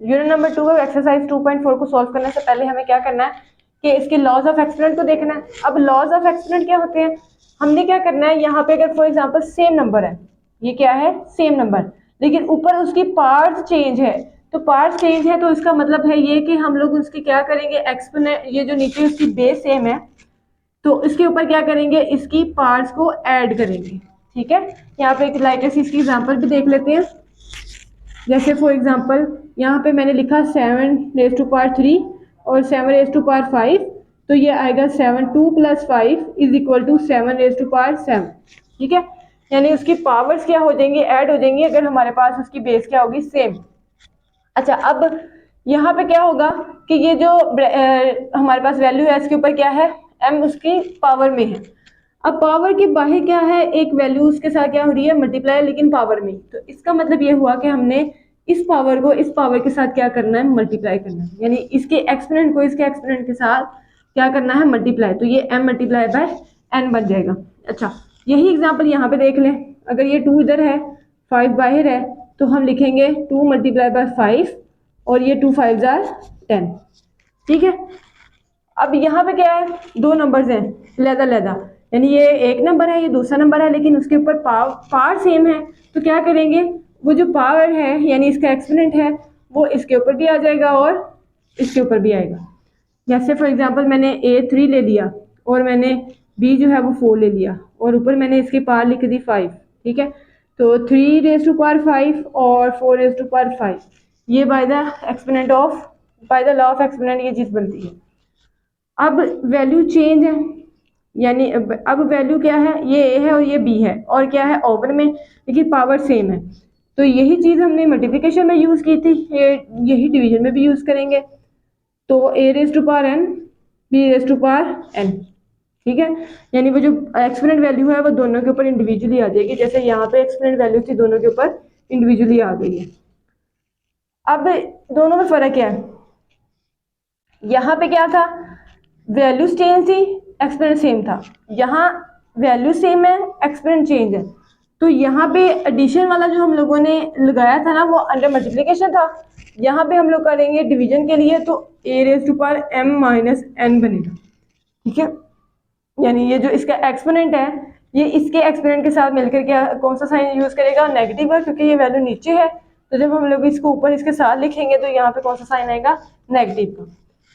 Unit number 2 है exercise 2.4 को solve करने से पहले हमें क्या करना है कि इसके लॉज ऑफ एक्सपोनेंट को देखना है। अब लॉज ऑफ एक्सपोनेंट क्या होते हैं, हमने क्या करना है यहाँ पे अगर फॉर एग्जांपल सेम नंबर है, ये क्या है सेम नंबर, लेकिन ऊपर उसकी पार्ट्स चेंज है, तो पार्ट्स चेंज है तो इसका मतलब है ये कि हम लोग उसकी क्या करेंगे एक्सपोनेंट, ये जो नीचे उसकी बेस सेम है तो इसके ऊपर क्या करेंगे इसकी पार्ट्स को ऐड करेंगे। ठीक है, यहाँ पे एक लाइटर सी इसकी एग्जांपल भी देख लेते हैं। जैसे फॉर एग्जांपल यहाँ पे मैंने लिखा 7 रेज़ टू पावर 3 और 7 रेज़ टू पावर 5, तो ये आएगा 7 2 + 5 is equal to 7 raise to power 7। ठीक है, यानी उसकी पावर्स क्या हो जाएंगी ऐड हो जाएंगी अगर हमारे पास उसकी बेस क्या होगी सेम। अच्छा, अब यहाँ पे क्या होगा कि ये जो हमारे पास वैल्यू है इसके ऊपर क्या है m उसकी पावर में है। अब पावर के बाहर क्या है एक वैल्यू उसके साथ क्या हो रही है मल्टीप्लाई, लेकिन पावर में, तो इसका मतलब ये हुआ कि हमने इस पावर को इस पावर के साथ क्या करना है मल्टीप्लाई करना है, यानी इसके एक्सपोनेंट को इसके एक्सपोनेंट के साथ क्या करना है मल्टीप्लाई, तो ये m मल्टीप्लाई बाय n बन जाएगा। अच्छा, यही एग्जाम्पल यहाँ पे देख लें, अगर ये 2 इधर है 5 बाहर है तो हम लिखेंगे 2 मल्टीप्लाई बाय 5 और ये 2 5 जार 10। ठीक है, अब यहाँ पे क्या है दो नंबर्स हैं लहदा लहदा, यानी ये एक नंबर है ये दूसरा नंबर है, लेकिन उसके ऊपर पावर सेम है, तो क्या करेंगे वो जो पावर है यानी इसका एक्सपोनेंट है वो इसके ऊपर भी आ जाएगा और इसके ऊपर भी आएगा। जैसे फॉर एग्जांपल मैंने a3 ले लिया और मैंने b जो है वो 4 ले लिया और ऊपर मैंने इसकी पावर लिख दी 5। ठीक है, तो 3 रेज़ टू पावर 5 और 4 रेज़ टू पावर 5, ये by the exponent of by the law of exponent ये चीज़ बनती है। अब वैल्यू चेंज है, यानी अब वैल्यू क्या है ये a है और ये b है और क्या है ओवर में, लेकिन पावर सेम है, तो यही चीज़ हमने मल्टीप्लिकेशन में यूज़ की थी, यही डिवीजन में भी यूज़ करेंगे। तो a⁻n b⁻n। ठीक है, यानी वो जो एक्सपोनेंट वैल्यू है वो दोनों के ऊपर इंडिविजुअली आ जाएगी, जैसे यहाँ पे एक्सपोनेंट वैल्यू थी दोनों के ऊपर इंडिविजुअली आ गई है। अब दोनों में फ़र्क क्या है, यहाँ पे क्या था वैल्यू चेंज थी एक्सपोनेंट सेम था, यहाँ वैल्यू सेम है एक्सपोनेंट चेंज है, तो यहाँ पे एडिशन वाला जो हम लोगों ने लगाया था ना वो अंडर मल्टीप्लिकेशन था, यहाँ पे हम लोग करेंगे डिवीजन के लिए तो a⁻m-n बनेगा। ठीक है, यानी ये जो इसका एक्सपोनेंट है ये इसके एक्सपोनेंट के साथ मिलकर क्या कौन सा साइन यूज करेगा नेगेटिव है, क्योंकि ये वैल्यू नीचे है, तो जब हम लोग इसको ऊपर इसके साथ लिखेंगे तो यहाँ पे कौन सा साइन आएगा नेगेटिव का।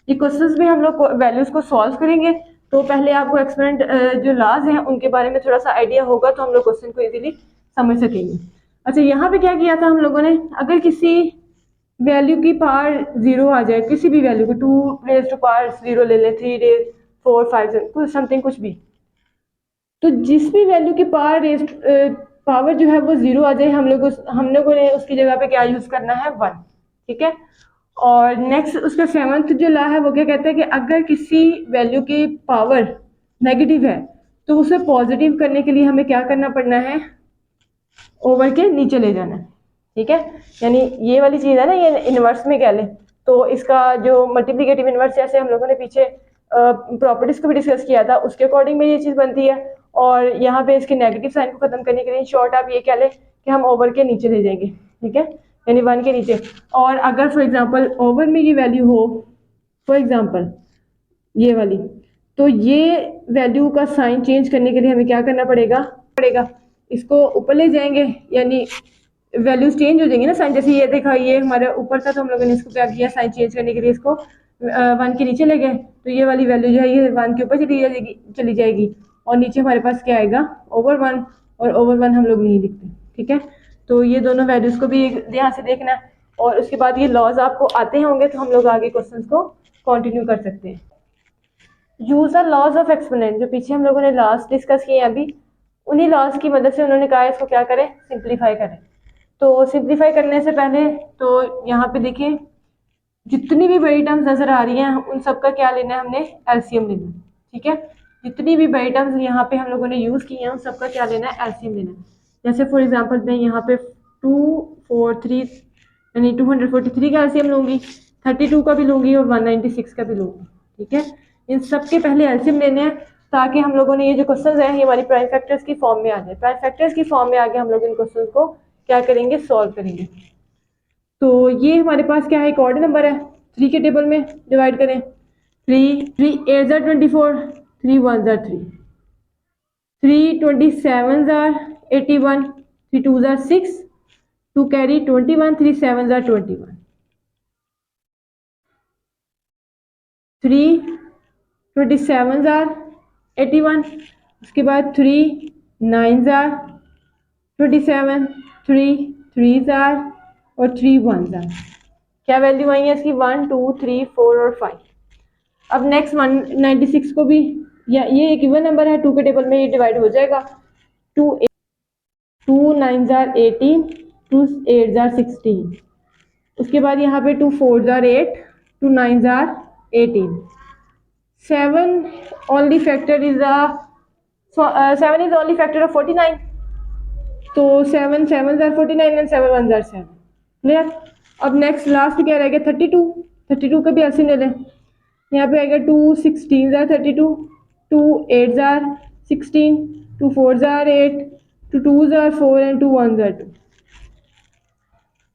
ये क्वेश्चंस में हम लोग वैल्यूज को सॉल्व करेंगे, तो पहले आपको एक्सपोनेंट जो लॉज हैं उनके बारे में थोड़ा सा आइडिया होगा तो हम लोग क्वेश्चन को इजीली समझ सकेंगे। अच्छा, यहाँ पे क्या किया था हम लोगों ने, अगर किसी वैल्यू की पावर 0 आ जाए, किसी भी वैल्यू को 2 रेज़ टू पावर 0 ले लें, 3 रेज़ 4 5 कुछ समथिंग कुछ भी, तो जिस भी वैल्यू की पावर जो है वो 0 आ जाए हम लोगों ने उसकी जगह पे क्या यूज करना है 1। ठीक है, और नेक्स्ट उसका 7th जो लॉ है वो क्या कहता है कि अगर किसी वैल्यू की पावर नेगेटिव है तो उसे पॉजिटिव करने के लिए हमें क्या करना पड़ना है ओवर के नीचे ले जाना है। ठीक है, यानी ये वाली चीज़ है ना ये इनवर्स में कह लें, तो इसका जो मल्टीप्लिकेटिव इनवर्स जैसे हम लोगों ने पीछे प्रॉपर्टीज को भी डिस्कस किया था उसके अकॉर्डिंग में ये चीज़ बनती है, और यहाँ पे इसके नेगेटिव साइन को खत्म करने के लिए शॉर्ट आप ये कह लें कि हम ओवर के नीचे ले जाएंगे। ठीक है, यानी 1 के नीचे, और अगर फॉर एग्जांपल ओवर में ये वैल्यू हो फॉर एग्जांपल ये वाली, तो ये वैल्यू का साइन चेंज करने के लिए हमें क्या करना पड़ेगा इसको ऊपर ले जाएंगे, यानी वैल्यूज चेंज हो जाएंगी ना साइन, जैसे ये देखा ये हमारे ऊपर था तो हम लोगों ने इसको क्या किया साइन चेंज करने के लिए इसको 1 के नीचे ले गए, तो ये वाली वैल्यू जो है ये 1 के ऊपर चली जाएगी और नीचे हमारे पास क्या आएगा ओवर 1, और ओवर 1 हम लोग नहीं लिखते। ठीक है, तो ये दोनों वैल्यूज को भी ध्यान से देखना है, और उसके बाद ये लॉज आपको आते होंगे तो हम लोग आगे क्वेश्चंस को कंटिन्यू कर सकते हैं। Use the laws of exponent, जो पीछे हम लोगों ने लॉज डिस्कस किए अभी, उन्हीं लॉज की मदद से उन्होंने कहा इसको क्या करें सिंप्लीफाई करें। तो सिंप्लीफाई करने से पहले तो यहाँ पे देखिए जितनी भी बड़ी टर्म्स नजर आ रही हैं उन सबका क्या लेना है हमने एलसीएम लेना है। ठीक है, जितनी भी बड़ी टर्म्स यहाँ पे हम लोगों ने यूज की हैं उन सबका क्या लेना है एलसीएम लेना है। जैसे फॉर एग्जांपल मैं यहाँ पे 243 यानी 243 का एलसीएम लूंगी, 32 का भी लूंगी और 196 का भी लूंगी। ठीक है, इन सबके पहले एलसीएम लेने हैं ताकि हम लोगों ने ये जो क्वेश्चन है ये हमारी प्राइम फैक्टर्स की फॉर्म में आ जाए, प्राइम फैक्टर्स की फॉर्म में आके हम लोग इन क्वेश्चन को क्या करेंगे सॉल्व करेंगे। तो ये हमारे पास क्या है, एक ऑड नंबर है, 3 के टेबल में डिवाइड करें, 3 8 24, 3 1 3, 3 27 81, 3 2 6, 2 कैरी 21, 3 7 21, 3 27 81, उसके बाद 3 9 27, 3 3 और 3 1 क्या वैल्यू आई है इसकी, 1 2 3 4 और 5। अब नेक्स्ट 196 को भी, या ये एक इवन नंबर है, 2 के टेबल में ये डिवाइड हो जाएगा, 2 9 18, 2 8 16, उसके बाद यहाँ पे 2 4 8, 2 9 18, 7 only factor is a 7 is only factor of 49, तो 7 7 49 एंड 7 1 7, क्लियर। अब नेक्स्ट लास्ट क्या रहेगा, 32, 32 का भी एलसीएम ले लें, यहाँ पे आएगा 2 16 32, 2 8 16, 2 4 8, 2 2 4 एंड 2 1 2।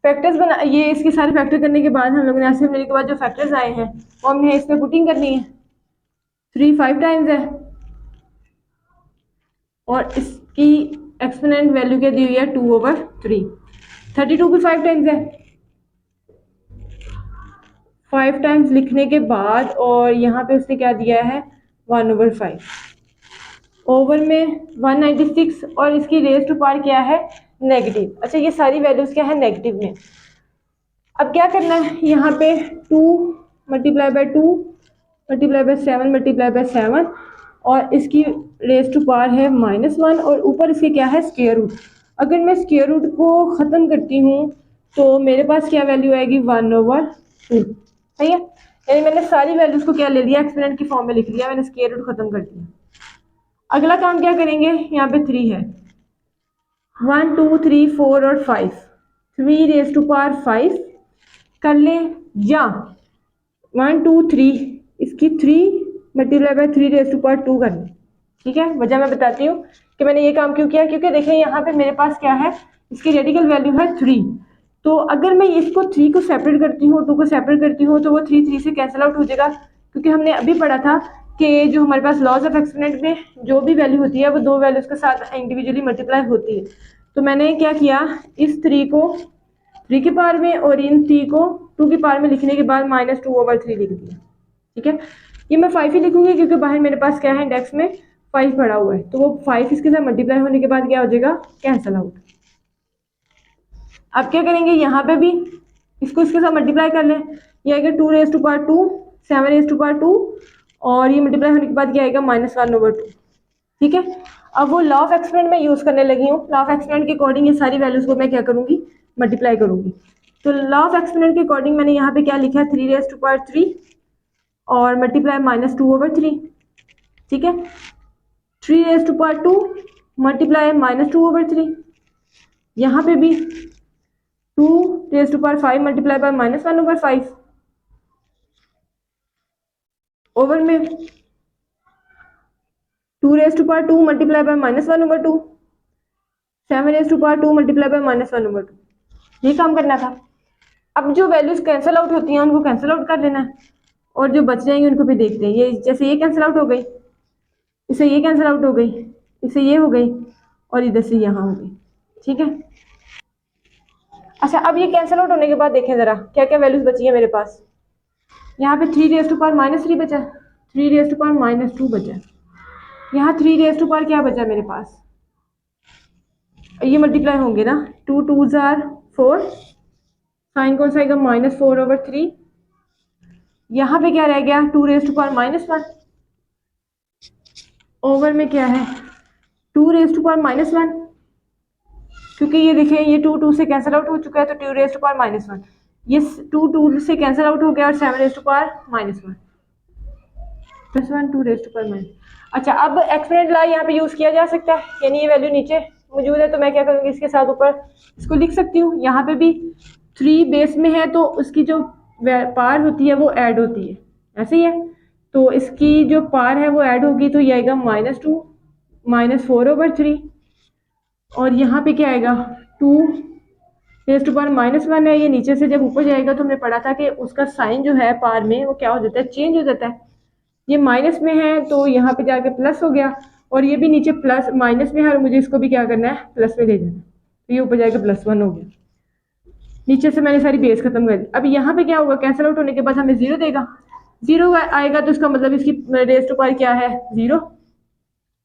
फैक्टर्स बना, ये इसके सारे फैक्टर करने के बाद हम लोगों ने एलसीएम लेने के बाद जो फैक्टर्स आए हैं वो हमने इसमें पुटिंग करनी है। 3 5 टाइम्स है और इसकी एक्सपोनेंट वैल्यू क्या दी हुई है, 2/3। 32 भी 5 टाइम्स है, 5 टाइम्स लिखने के बाद और यहाँ पे उसने क्या दिया है, 1/5। ओवर में 196 और इसकी रेज टू पावर क्या है, नेगेटिव। अच्छा, ये सारी वैल्यूज क्या है, नेगेटिव में। अब क्या करना है, यहाँ पे 2 multiply by 2 multiply by 7 multiply by 7 और इसकी रेज टू पावर है -1 और ऊपर इसके क्या है, स्क्वायर रूट। अगर मैं स्क्वायर रूट को ख़त्म करती हूँ तो मेरे पास क्या वैल्यू आएगी, 1/2। सही है, यानी मैंने सारी वैल्यूज को क्या ले लिया, एक्सपोनेंट की फॉर्म में लिख लिया, मैंने स्क्वायर रूट खत्म कर दिया। अगला काम क्या करेंगे, यहाँ पे 3 है, 1 2 3 4 और 5, 3 रेज टू पावर 5 कर ले, या 1 2 3 इसकी 3 multiply by 3 raise to power 2 कर ले। ठीक है, वजह मैं बताती हूँ कि मैंने ये काम क्यों किया, क्योंकि देखें यहाँ पे मेरे पास क्या है, इसकी रेडिकल वैल्यू है 3। तो अगर मैं इसको 3 को सेपरेट करती हूँ, 2 को सेपरेट करती हूँ, तो वो 3 3 से कैंसिल आउट हो जाएगा, क्योंकि हमने अभी पढ़ा था कि जो हमारे पास लॉज ऑफ एक्सपोनेंट में जो भी वैल्यू होती है वो दो वैल्यूज के साथ इंडिविजुअली मल्टीप्लाई होती है। तो मैंने क्या किया, इस 3 को 3 की पावर में और इन 3 को 2 की पावर में लिखने के बाद -2/3 लिख दिया। ठीक है, ये मैं 5 ही लिखूंगी क्योंकि बाहर मेरे पास क्या है, इंडेक्स में 5 पड़ा हुआ है, तो वो 5 इसके साथ मल्टीप्लाई होने के बाद क्या हो जाएगा, कैंसल आउट। अब क्या करेंगे, यहाँ पे भी इसको इसके साथ मल्टीप्लाई कर लें, ये आएगा 2 raise to power 2 7 raise to power 2 और ये मल्टीप्लाई होने के बाद क्या आएगा, -1/2। ठीक है, अब वो लॉ ऑफ एक्सपोनेंट में यूज करने लगी हूँ। लॉ ऑफ एक्सपोनेंट के अकॉर्डिंग ये सारी वैल्यूज को मैं क्या करूंगी, मल्टीप्लाई करूंगी। तो लॉ ऑफ एक्सपोनेंट के अकॉर्डिंग मैंने यहाँ पे क्या लिखा है, 3 रेज टू पावर 3 और मल्टीप्लाई -2/3। ठीक है, 3 रेज टू पावर 2 मल्टीप्लाई -2/3, यहाँ पे भी 2 raise to power 5 multiply by -1/5 over में 2 raise to power 2 multiply by -1/2, 7 raise to power 2 multiply by -1/2। ये काम करना था। अब जो वैल्यूज कैंसिल आउट होती हैं उनको कैंसिल आउट कर लेना है और जो बच जाएंगे उनको भी देखते हैं। ये जैसे ये कैंसिल आउट हो गई, इससे ये कैंसिल आउट हो गई, इससे ये हो गई और इधर से यहाँ हो गई। ठीक है, अच्छा अब ये कैंसिल आउट होने के बाद देखें जरा क्या क्या वैल्यूज बची है मेरे पास। यहाँ पे 3 रेज टू पावर -3 बचा, 3 रेज टू पावर -2 बचा, यहाँ 3 रेज टू पावर क्या बचा मेरे पास, ये मल्टीप्लाई होंगे ना, 2 2 4, साइन कौन सा आएगा, -4/3। यहाँ पे क्या रह गया, 2 रेज टू पावर -1 ओवर में क्या है, 2 रेज टू पावर -1, क्योंकि ये देखिए ये 2 2 से कैंसिल आउट हो चुका है, तो 2 रेज टू पावर -1, ये 2 2 से कैंसिल आउट हो गया और 7 raise to power -1 +1 2 raise to power -। अच्छा, अब एक्सपोनेंट लॉ यहाँ पे यूज किया जा सकता है, यानी ये वैल्यू नीचे मौजूद है तो मैं क्या करूँगी, इसके साथ ऊपर इसको लिख सकती हूँ। यहाँ पे भी 3 बेस में है तो उसकी जो पावर होती है वो ऐड होती है, ऐसे ही है, तो इसकी जो पावर है वो ऐड होगी, तो ये आएगा -2 -4/3 और यहाँ पे क्या आएगा, 2 रेज टू पावर -1 है, ये नीचे से जब ऊपर जाएगा तो हमने पढ़ा था कि उसका साइन जो है पावर में वो क्या हो जाता है, चेंज हो जाता है। ये माइनस में है तो यहाँ पे जाके प्लस हो गया, और ये भी नीचे प्लस माइनस में है और मुझे इसको भी क्या करना है, प्लस में ले जाना है, तो ये ऊपर जाके +1 हो गया। नीचे से मैंने सारी बेस खत्म कर दी। अब यहाँ पे क्या होगा, कैंसिल आउट होने के बाद हमें 0 देगा, 0 आएगा तो इसका मतलब इसकी रेज टू पावर क्या है, 0।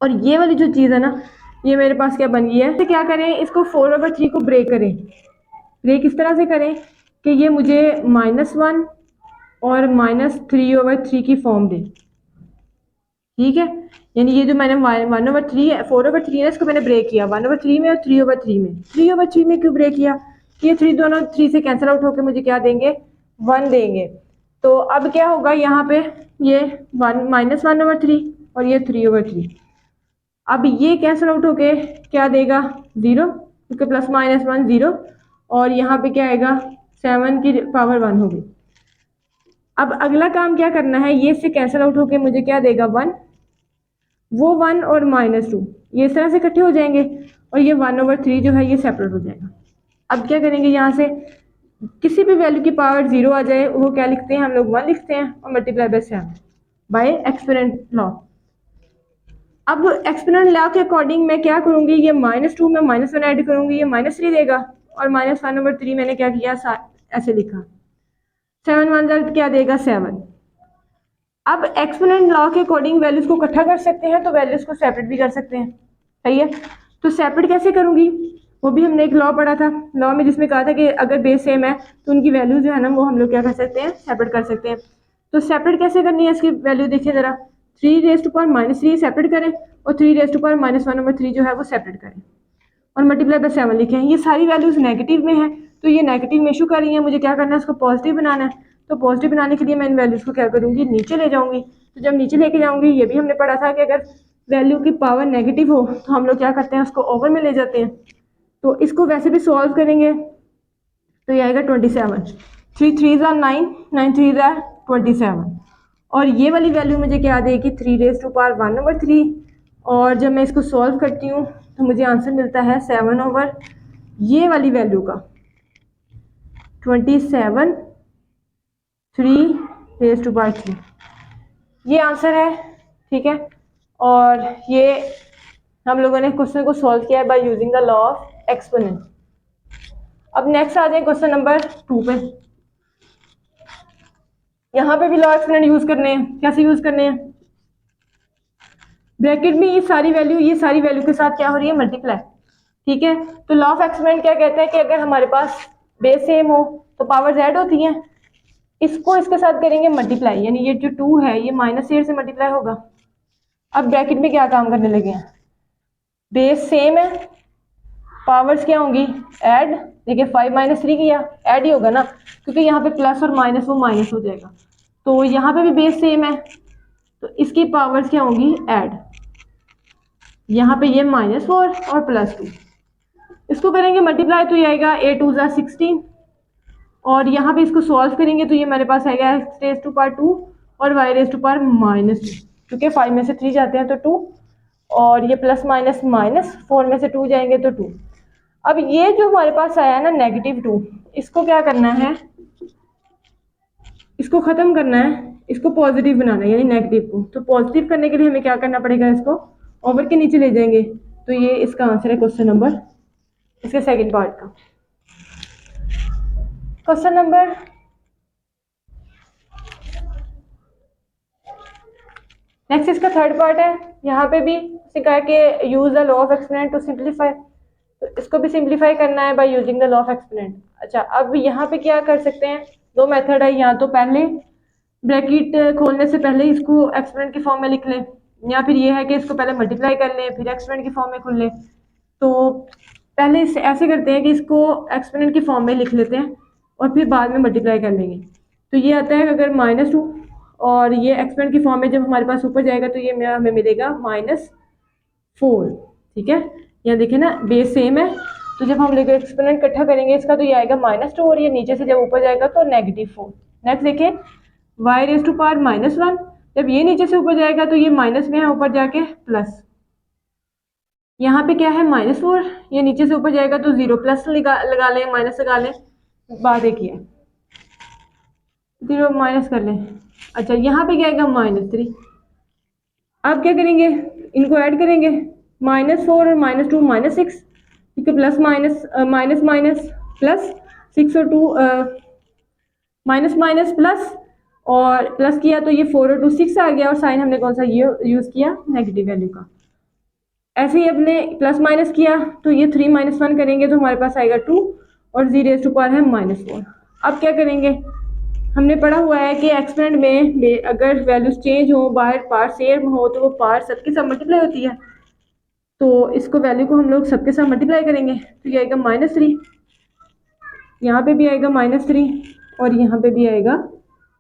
और ये वाली जो चीज़ है ना, ये मेरे पास क्या बन गई है, तो क्या करें, इसको 4/3 को ब्रेक करें। ब्रेक इस तरह से करें कि ये मुझे -1 और -3/3 की फॉर्म दे, ठीक है। यानी ये जो मैंने 1/3 है, 4/3 है, इसको मैंने ब्रेक किया 1/3 में और 3/3 में। 3/3 में क्यों ब्रेक किया, ये 3 दोनों 3 से कैंसिल आउट होकर मुझे क्या देंगे, 1 देंगे। तो अब क्या होगा यहाँ पे, ये -1/3 और ये 3/3। अब ये कैंसिल आउट होके क्या देगा, 0, क्योंकि +-1 0, और यहाँ पे क्या आएगा, 7 की पावर 1 होगी। अब अगला काम क्या करना है, ये से कैंसिल आउट होके मुझे क्या देगा, 1। वो 1 और -2 ये इस तरह से इकट्ठे हो जाएंगे, और ये 1/3 जो है ये सेपरेट हो जाएगा। अब क्या करेंगे, यहाँ से किसी भी वैल्यू की पावर 0 आ जाए वो क्या लिखते हैं हम लोग, 1 लिखते हैं, और multiply by 7 by exponent law. अब एक्सपोनेंट लॉ के अकॉर्डिंग मैं क्या करूंगी, ये -2 में -1 ऐड करूंगी, ये -3 देगा, और -1/3 मैंने क्या किया, ऐसे लिखा, 7 1 क्या देगा, 7। अब एक्सपोनेंट लॉ के अकॉर्डिंग वैल्यूज को इकट्ठा कर सकते हैं, तो वैल्यूज को सेपरेट भी कर सकते हैं, सही है। तो सेपरेट कैसे करूंगी, वो भी हमने एक लॉ पढ़ा था, लॉ में जिसमें कहा था कि अगर बेस सेम है तो उनकी वैल्यू जो है ना वो हम लोग क्या कर सकते हैं, सेपरेट कर सकते हैं। तो सेपरेट कैसे करनी है, इसकी वैल्यू देखिए ज़रा, 3 सेपरेट करें, और 3 जो है वो सेपरेट करें, और मल्टीप्लाई बाय 7 लिखें। ये सारी वैल्यूज नेगेटिव में है, तो ये नेगेटिव में इशू कर रही है, मुझे क्या करना है, इसको पॉजिटिव बनाना है। तो पॉजिटिव बनाने के लिए मैं इन वैल्यूज को क्या करूंगी, नीचे ले जाऊंगी। तो जब नीचे लेके जाऊंगी, ये भी हमने पढ़ा था कि अगर वैल्यू की पावर नेगेटिव हो तो हम लोग क्या करते हैं, उसको ओवर में ले जाते हैं। तो इसको वैसे भी सॉल्व करेंगे तो ये आएगा 27, 3 3 9, 9 3 27, और ये वाली वैल्यू मुझे क्या देगी, 3 1/3। और जब मैं इसको सॉल्व करती हूँ तो मुझे आंसर मिलता है 7 ये वाली वैल्यू का 27 3 ये आंसर है, ठीक है। और ये हम लोगों ने क्वेश्चन को सॉल्व किया है by using the law of exponent. अब नेक्स्ट आ जाए क्वेश्चन नंबर 2 पे। यहाँ पे भी लॉ एक्सपोनेंट यूज करने हैं, कैसे यूज करने हैं, ब्रैकेट में ये सारी वैल्यू के साथ क्या हो रही है, मल्टीप्लाई, ठीक है। तो लॉ ऑफ एक्सपोनेंट क्या कहते हैं कि अगर हमारे पास बेस सेम हो तो पावर्स ऐड होती हैं, इसको इसके साथ करेंगे मल्टीप्लाई, यानी ये जो 2 है ये -8 से मल्टीप्लाई होगा। अब ब्रैकेट में क्या काम करने लगे हैं, बेस सेम है, पावर्स क्या होंगी, ऐड। देखिए 5 - 3 किया, ऐड ही होगा ना, क्योंकि यहाँ पे प्लस और माइनस वो माइनस हो जाएगा। तो यहाँ पे भी बेस सेम है, तो इसकी पावर्स क्या होंगी, ऐड। यहाँ पे ये -4 और +2, इसको करेंगे मल्टीप्लाई तो ये आएगा 8 2 16, और यहाँ पे इसको सॉल्व करेंगे तो ये मेरे पास आएगा x⁻², और y⁻², क्योंकि 5 में से 3 जाते हैं तो 2, और ये प्लस माइनस माइनस, 4 में से 2 जाएंगे तो 2। अब ये जो हमारे पास आया है ना -2, इसको क्या करना है, इसको खत्म करना है, इसको पॉजिटिव बनाना है, यानी नेगेटिव को। तो पॉजिटिव करने के लिए हमें क्या करना पड़ेगा, इसको ओवर के नीचे ले जाएंगे। तो ये इसका आंसर है क्वेश्चन नंबर, इसके सेकंड पार्ट का। क्वेश्चन नंबर नेक्स्ट, इसका थर्ड पार्ट है। यहाँ पे भी उसे कहा कि use the law of exponent to simplify, तो इसको भी सिंप्लीफाई करना है by using the law of exponent. अच्छा, अब यहाँ पे क्या कर सकते हैं, दो मेथड है, या तो पहले ब्रैकेट खोलने से पहले इसको एक्सपोनेंट की फॉर्म में लिख लें, या फिर ये है कि इसको पहले मल्टीप्लाई कर लें फिर एक्सपोनेंट की फॉर्म में खोल लें। तो पहले इसे ऐसे करते हैं कि इसको एक्सपोनेंट की फॉर्म में लिख लेते हैं और फिर बाद में मल्टीप्लाई कर लेंगे। तो ये आता है अगर -2, और ये एक्सपोनेंट की फॉर्म में जब हमारे पास ऊपर जाएगा तो ये हमें मिलेगा -4, ठीक है। यहाँ देखिए ना, बेस सेम है, तो जब हम लेकर एक्सपोनेंट इकट्ठा करेंगे इसका तो ये आएगा -2, और ये नीचे से जब ऊपर जाएगा तो -4। नेक्स्ट देखिए y⁻⁻1, जब ये नीचे से ऊपर जाएगा तो ये माइनस में है, ऊपर जाके प्लस। यहाँ पे क्या है -4, ये नीचे से ऊपर जाएगा तो 0 प्लस लगा लें, माइनस लगा लें, बात एक ही है, 0 माइनस कर लें। अच्छा यहाँ पे क्या आएगा -3। अब क्या करेंगे, इनको ऐड करेंगे, -4 और -2 -6, ठीक है, plus minus minus minus plus 6 और 2 माइनस माइनस प्लस, और प्लस किया तो ये 4 और 2 6 आ गया, और साइन हमने कौन सा ये यूज़ किया, नेगेटिव वैल्यू का। ऐसे ही अपने प्लस माइनस किया तो ये 3 - 1 करेंगे तो हमारे पास आएगा 2, और 0 है -4। अब क्या करेंगे, हमने पढ़ा हुआ है कि एक्सपेरेंट में अगर वैल्यूज चेंज हो, बाहर पार सेम हो, तो वो पार सबके साथ मल्टीप्लाई होती है। तो इसको वैल्यू को हम लोग सबके साथ मल्टीप्लाई करेंगे तो ये आएगा -3, यहाँ पे भी आएगा -3, और यहाँ पे भी आएगा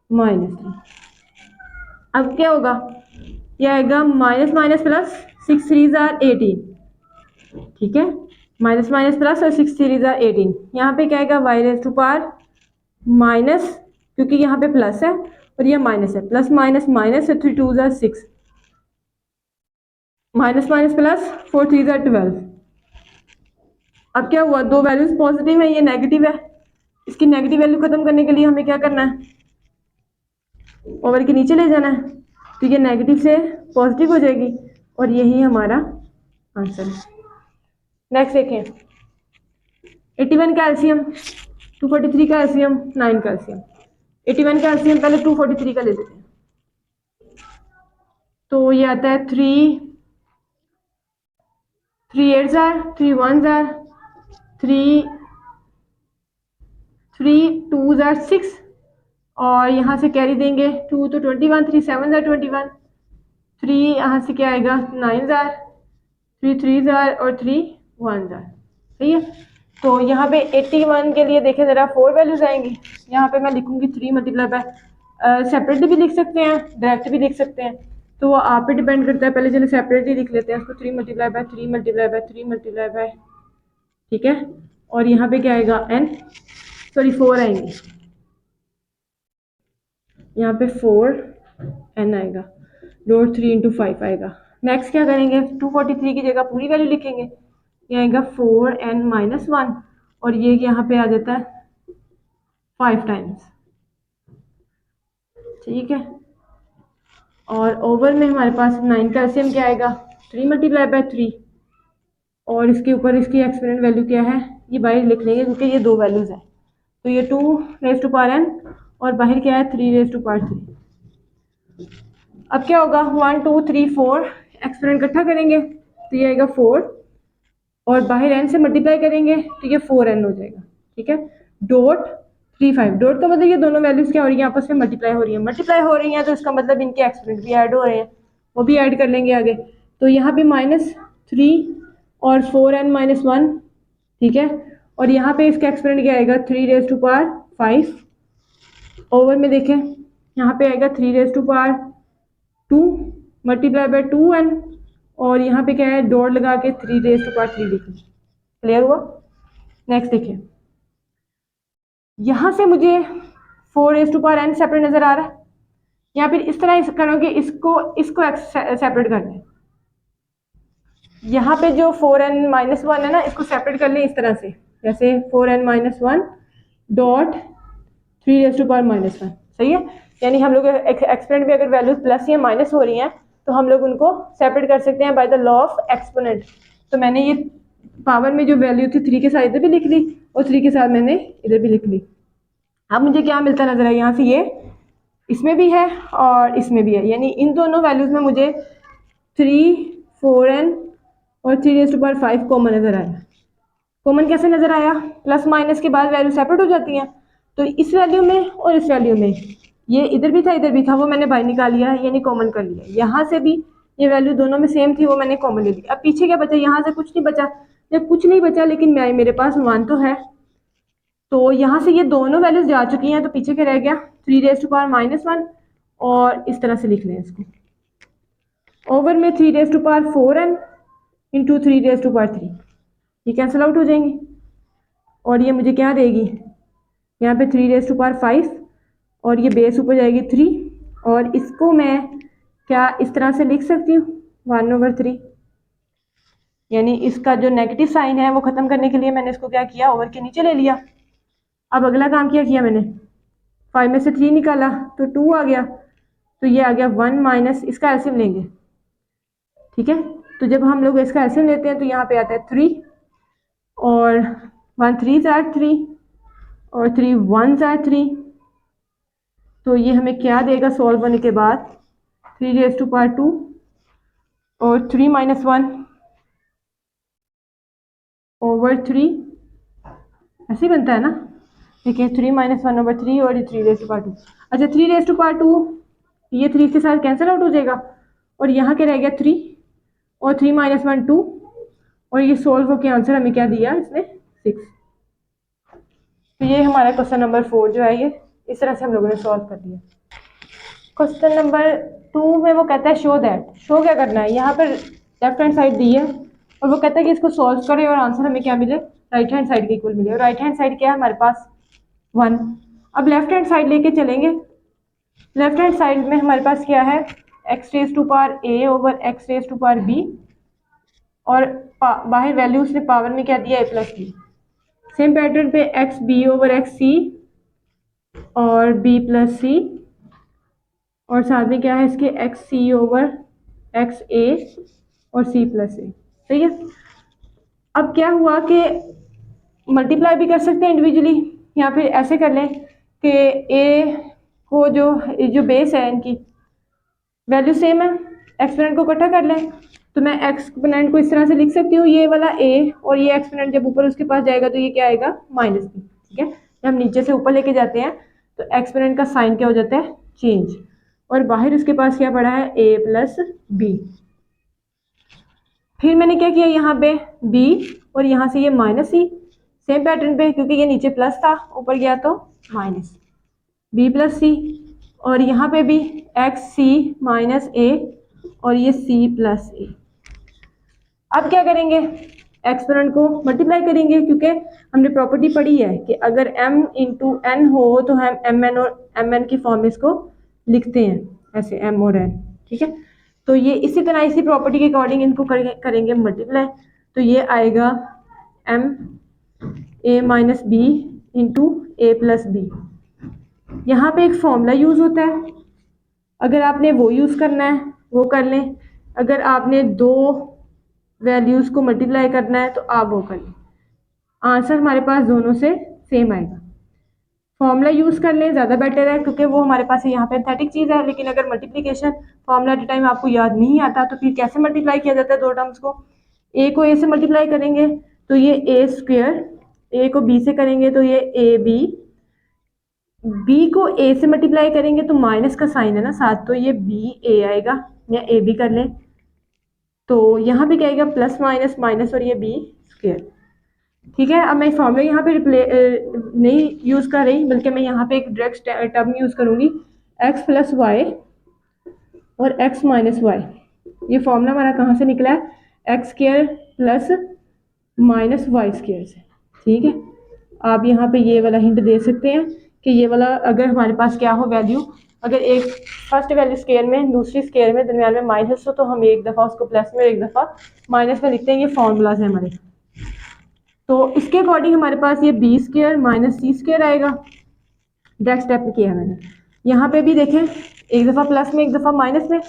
-3। अब क्या होगा, ये आएगा माइनस माइनस प्लस, 6 3 18, ठीक है, माइनस माइनस प्लस और 6 3 18। यहाँ पे क्या आएगा, y raise to power minus, क्योंकि यहाँ पे प्लस है और ये माइनस है, plus minus minus, 3 2 6, minus minus plus, 4 3 12। अब क्या हुआ, दो वैल्यूज पॉजिटिव है, ये नेगेटिव है। इसकी नेगेटिव वैल्यू खत्म करने के लिए हमें क्या करना है, ओवर के नीचे ले जाना है, तो ये नेगेटिव से पॉजिटिव हो जाएगी, और यही हमारा आंसर है। नेक्स्ट देखें, 81 का एलसीएम, 243 का एलसीएम, 9 का एलसीएम। 81 का एलसीएम पहले 243 का ले लेते हैं, तो ये आता है 3 3 8 3 1 3 3 2 6, और यहाँ से कैरी देंगे 2 तो 21, 3 7 21, 3 यहाँ से क्या आएगा 9 3 3 और 3 1 सही है। तो यहाँ पे 81 के लिए देखें ज़रा 4 वैल्यूज आएंगी। यहाँ पे मैं लिखूंगी 3 मल्टीप्लाई बाय, सेपरेटली भी लिख सकते हैं, डायरेक्ट भी लिख सकते हैं, तो वो आप पे डिपेंड करता है। पहले चलो सेपरेटली लिख लेते हैं उसको, 3 multiply by 3 multiply by 3 multiply bye, ठीक है, और यहाँ पे क्या आएगा सॉरी 4 आएंगे, यहाँ पे 4n आएगा, डॉट 3 × 5 आएगा। नेक्स्ट क्या करेंगे, 243 की जगह पूरी वैल्यू लिखेंगे, ये आएगा 4n - 1, और ये यहाँ पे आ जाता है 5 टाइम्स, ठीक है। और ओवर में हमारे पास 9 का एलसीएम क्या आएगा, 3 मल्टीप्लाई बाय 3, और इसके ऊपर इसकी एक्सपोनेंट वैल्यू क्या है, ये बाहर लिख लेंगे क्योंकि ये दो वैल्यूज़ हैं, तो ये 2 रेज़ टू पावर n, और बाहर क्या है 3 रेज़ टू पावर 3। अब क्या होगा, 1 2 3 4 एक्सपोनेंट इकट्ठा करेंगे तो ये आएगा 4, और बाहर n से मल्टीप्लाई करेंगे तो ये 4n हो जाएगा, ठीक है, डॉट 3 5। डॉट का मतलब ये दोनों वैल्यूज क्या हो रही हैं, आपस में मल्टीप्लाई हो रही हैं, तो इसका मतलब इनके एक्सपोनेंट भी ऐड हो रहे हैं, वो भी ऐड कर लेंगे आगे। तो यहाँ पे -3 और 4n - 1, ठीक है, और यहाँ पे इसका एक्सपोनेंट क्या आएगा 3 रेज़ टू पावर 5। ओवर में देखें यहाँ पे आएगा 3 raise to power 2 multiply by 2n, और यहाँ पे क्या है डॉट लगा के 3 रेज़ टू पावर 3 लिखें। क्लियर हुआ। नेक्स्ट देखिए, यहाँ से मुझे 4 raise to power n separate नज़र आ रहा है, या फिर इस तरह करोगे, इसको सेपरेट करना है। यहाँ पे जो 4n - 1 है ना, इसको सेपरेट कर लें इस तरह से, जैसे 4n - 1 dot 3 raise to power -1, सही है। यानी हम लोग एक्सपोनेंट में अगर वैल्यूज प्लस या माइनस हो रही हैं तो हम लोग उनको सेपरेट कर सकते हैं by the law of exponent. तो मैंने ये पावर में जो वैल्यू थी 3 के साथ इधर भी लिख ली, और 3 के साथ मैंने इधर भी लिख ली। अब मुझे क्या मिलता नजर है, यहाँ से ये इसमें भी है और इसमें भी है, यानी इन दोनों वैल्यूज में मुझे 3 4n और 3 रेज़ टू पावर 5 कॉमन नजर आया। कॉमन कैसे नजर आया, प्लस माइनस के बाद वैल्यू सेपरेट हो जाती हैं, तो इस वैल्यू में और इस वैल्यू में, ये इधर भी था इधर भी था, वो मैंने बाहर निकाल लिया है, यानी कॉमन कर लिया। यहाँ से भी ये वैल्यू दोनों में सेम थी, वो मैंने कॉमन ले ली। अब पीछे क्या बचा, यहाँ से कुछ नहीं बचा, जब कुछ नहीं बचा लेकिन मेरे पास 1 तो है, तो यहाँ से ये दोनों वैल्यूज जा चुकी हैं, तो पीछे क्या रह गया 3 रेज़ टू पावर -1, और इस तरह से लिख लें इसको। ओवर में 3 raise to power 4n into 3 raise to power 3, ये कैंसिल आउट हो जाएंगी, और ये मुझे क्या देगी, यहाँ पे 3 रेज़ टू पावर 5, और ये बेस ऊपर जाएगी 3, और इसको मैं क्या इस तरह से लिख सकती हूँ 1/3, यानी इसका जो नेगेटिव साइन है वो ख़त्म करने के लिए मैंने इसको क्या किया, ओवर के नीचे ले लिया। अब अगला काम क्या किया मैंने, 5 में से 3 निकाला तो 2 आ गया, तो ये आ गया 1 माइनस, इसका एलसीएम लेंगे, ठीक है। तो जब हम लोग इसका एलसीएम लेते हैं तो यहाँ पे आता है 3, और 1 3 आर 3 और 3 1 आर 3, तो ये हमें क्या देगा सॉल्व होने के बाद, 3 रेज़ टू पावर 2 और 3 माइनस 1 ओवर 3, ऐसे ही बनता है ना। ठीक है, 3 माइनस 1 ओवर 3 और ये 3 रेज़ टू पावर 2। अच्छा 3 रेज़ टू पावर 2, ये 3 के साथ कैंसिल आउट हो जाएगा, और यहाँ क्या रह गया 3, और 3 माइनस 1 2, और ये सोल्व होकर आंसर हमें क्या दिया इसने 6। तो ये हमारा क्वेश्चन नंबर 4 जो है ये इस तरह से हम लोगों ने सॉल्व कर दिया। क्वेश्चन नंबर 2 में वो कहता है शो दैट, शो क्या करना है, यहाँ पर लेफ्ट हैंड साइड दी है और वो कहता है कि इसको सॉल्व करें और आंसर हमें क्या मिले, राइट हैंड साइड के इक्वल मिले, और राइट हैंड साइड क्या है हमारे पास 1। अब लेफ्ट हैंड साइड लेके चलेंगे, लेफ्ट हैंड साइड में हमारे पास क्या है, X raise to power A over X raise to power B, और बाहर वैल्यू उसने पावर में क्या दिया A plus B. Same pattern पे X B over X C और बी प्लस सी, और साथ में क्या है इसके एक्स सी ओवर एक्स ए और सी प्लस ए, ठीक है। अब क्या हुआ कि मल्टीप्लाई भी कर सकते हैं इंडिविजुअली, या फिर ऐसे कर लें कि ए को जो बेस है इनकी वैल्यू सेम है, एक्सपोनेंट को इकट्ठा कर लें, तो मैं एक्सपोनेंट को इस तरह से लिख सकती हूँ, ये वाला ए और ये एक्सपोनेंट जब ऊपर उसके पास जाएगा तो ये क्या आएगा माइनस बी, ठीक है। जब हम नीचे से ऊपर लेके जाते हैं तो एक्सपोनेंट का साइन क्या हो जाता है चेंज, और बाहर उसके पास क्या पड़ा है ए प्लस बी। फिर मैंने क्या किया यहाँ पे बी और यहाँ से ये माइनस सी, सेम पैटर्न पे, क्योंकि ये नीचे प्लस था ऊपर गया तो माइनस बी प्लस सी, और यहाँ पे भी एक्स सी माइनस ए और ये सी प्लस ए। अब क्या करेंगे, एक्सपोनेंट को मल्टीप्लाई करेंगे, क्योंकि हमने प्रॉपर्टी पढ़ी है कि अगर m इंटू एन हो तो हम एम एन और एम एन की फॉर्म में इसको लिखते हैं ऐसे m और n, ठीक है। तो ये इसी तरह इसी प्रॉपर्टी के अकॉर्डिंग इनको करेंगे मल्टीप्लाई, तो ये आएगा m a minus B into A plus B. यहाँ पे एक फॉर्मूला यूज़ होता है, अगर आपने वो यूज़ करना है वो कर लें, अगर आपने दो वैल्यूज़ को मल्टीप्लाई करना है तो आप वो कर लें, आंसर हमारे पास दोनों से सेम आएगा। फॉर्मूला यूज़ कर लें ज़्यादा बेटर है, क्योंकि वो हमारे पास यहाँ पे एंथेटिक चीज़ है, लेकिन अगर मल्टीप्लिकेशन फॉर्मूला एट टाइम आपको याद नहीं आता तो फिर कैसे मल्टीप्लाई किया जाता है दो टर्म्स को, ए को ए से मल्टीप्लाई करेंगे तो ये ए स्क्वेयर, ए को बी से करेंगे तो ये ए बी, बी को ए से मल्टीप्लाई करेंगे तो माइनस का साइन है ना साथ, तो ये बी ए आएगा, या ए बी कर लें, तो यहाँ पे क्या आएगा प्लस माइनस माइनस और ये बी स्क्वेयर, ठीक है। अब मैं फॉर्मूला यहाँ पे नहीं यूज़ कर रही, बल्कि मैं यहाँ पे एक डायरेक्ट टर्म यूज़ करूँगी, एक्स प्लस वाई और एक्स माइनस वाई। ये फॉर्मूला हमारा कहाँ से निकला है, X square plus minus Y square से, ठीक है। आप यहाँ पे ये वाला हिंट दे सकते हैं कि ये वाला अगर हमारे पास क्या हो वैल्यू, अगर एक फर्स्ट वैल्यू स्केयर में दूसरी स्केयर में दरम्यान में माइनस हो तो हम एक दफ़ा उसको प्लस में और एक दफ़ा माइनस में लिखते हैं, ये फॉर्मूलाज है हमारे। तो इसके अकॉर्डिंग हमारे पास ये B square minus C square आएगा, डायरेक्ट स्टेप किया मैंने। यहाँ पे भी देखें एक दफ़ा प्लस में एक दफ़ा माइनस में,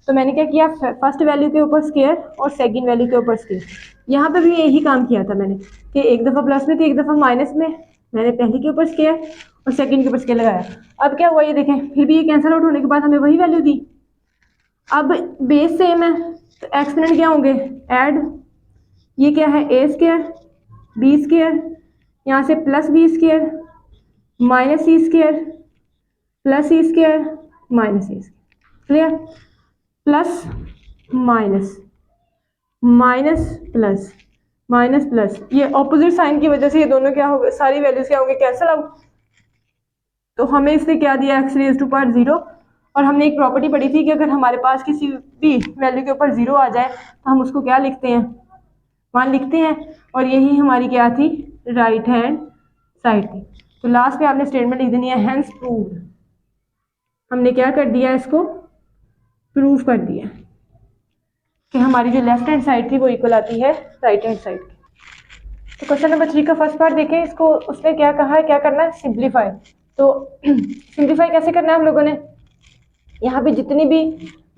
तो मैंने क्या किया फर्स्ट वैल्यू के ऊपर स्क्वेयर और सेकंड वैल्यू के ऊपर स्क्वेयर, यहाँ पे भी यही काम किया था मैंने कि एक दफ़ा प्लस में थी एक दफ़ा माइनस में, मैंने पहले के ऊपर स्क्वेयर और सेकंड के ऊपर स्क्वेयर लगाया। अब क्या हुआ ये देखें, फिर भी ये कैंसिल आउट होने के बाद हमें वही वैल्यू दी। अब बेस सेम है तो एक्सपोनेंट क्या होंगे ऐड, ये क्या है ए स्क्वेयर बी स्क्वेयर, यहाँ से plus B square minus C square plus C square minus C square, clear, plus minus minus plus minus plus, ये ऑपोजिट साइन की वजह से ये दोनों क्या होगा, सारी वैल्यूज क्या होंगे कैंसिल आउट। तो हमें इसने क्या दिया एक्स रेज़ टू पावर 0, और हमने एक प्रॉपर्टी पढ़ी थी कि अगर हमारे पास किसी भी वैल्यू के ऊपर 0 आ जाए तो हम उसको क्या लिखते हैं 1 लिखते हैं, और यही हमारी क्या थी राइट हैंड साइड थी। तो लास्ट पे आपने स्टेटमेंट लिख देनी है हेंस प्रूव्ड, हमने क्या कर दिया इसको प्रूव कर दिया। कि हमारी जो लेफ्ट हैंड साइड थी वो इक्वल आती है राइट हैंड साइड की। तो क्वेश्चन नंबर 3 का फर्स्ट पार्ट देखें, इसको उसने क्या कहा है, क्या करना है, सिंप्लीफाई। तो सिंप्लीफाई कैसे करना है हम लोगों ने, यहाँ पे जितनी भी